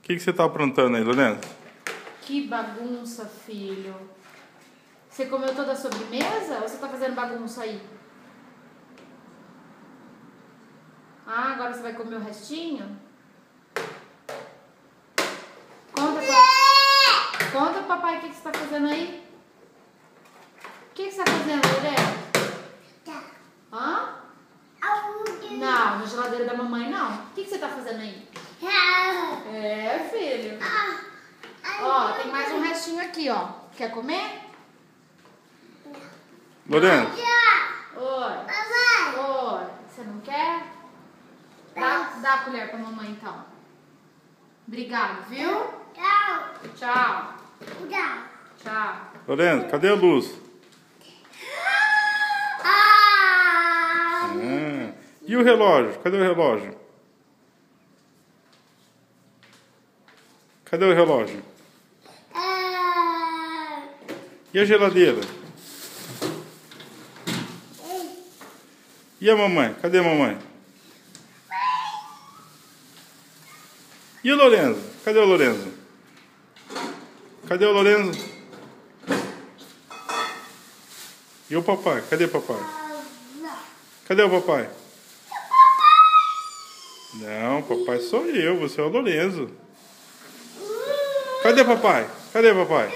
que você tá aprontando aí, Lorena? Que bagunça, filho. Você comeu toda a sobremesa ou você tá fazendo bagunça aí? Ah, agora você vai comer o restinho? Conta pro papai o que você tá fazendo aí. O que você tá fazendo, Lorena? Hã? Não, na geladeira da mamãe não. O que você tá fazendo aí? É, filho. Ó, tem mais um restinho aqui, ó. Quer comer? Lorena? Oi. Oi. Você não quer? Dá a colher pra mamãe, então. Obrigado, viu? Tchau. Tchau. Lorena, cadê a luz? E o relógio? Cadê o relógio? Cadê o relógio? E a geladeira? E a mamãe? Cadê a mamãe? E o Lorenzo? Cadê o Lorenzo? Cadê o Lorenzo? E o papai? Cadê o papai? Cadê o papai? Não, papai sou eu, você é o Lorenzo. Cadê papai? Cadê papai?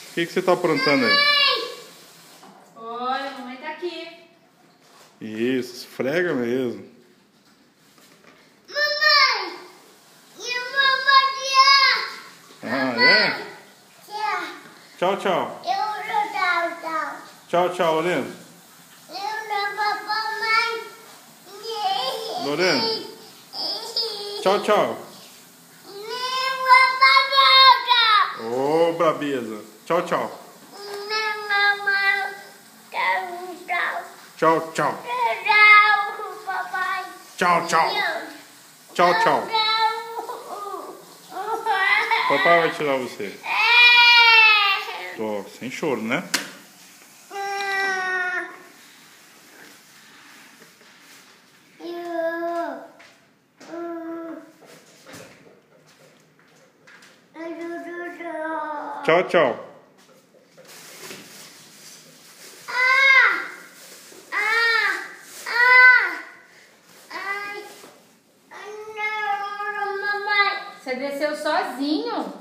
O que você tá aprontando aí? Oi, a mamãe tá aqui. Isso, esfrega mesmo. Ah, é? Tchau, tchau. Tchau, tchau, Lorenzo. Lorenzo. Tchau, tchau. Ô, brabeza. Tchau, tchau. Tchau, tchau. Tchau, tchau. Tchau, tchau. Papai vai tirar você. Tô sem choro, né? Tchau, tchau. Você desceu sozinho?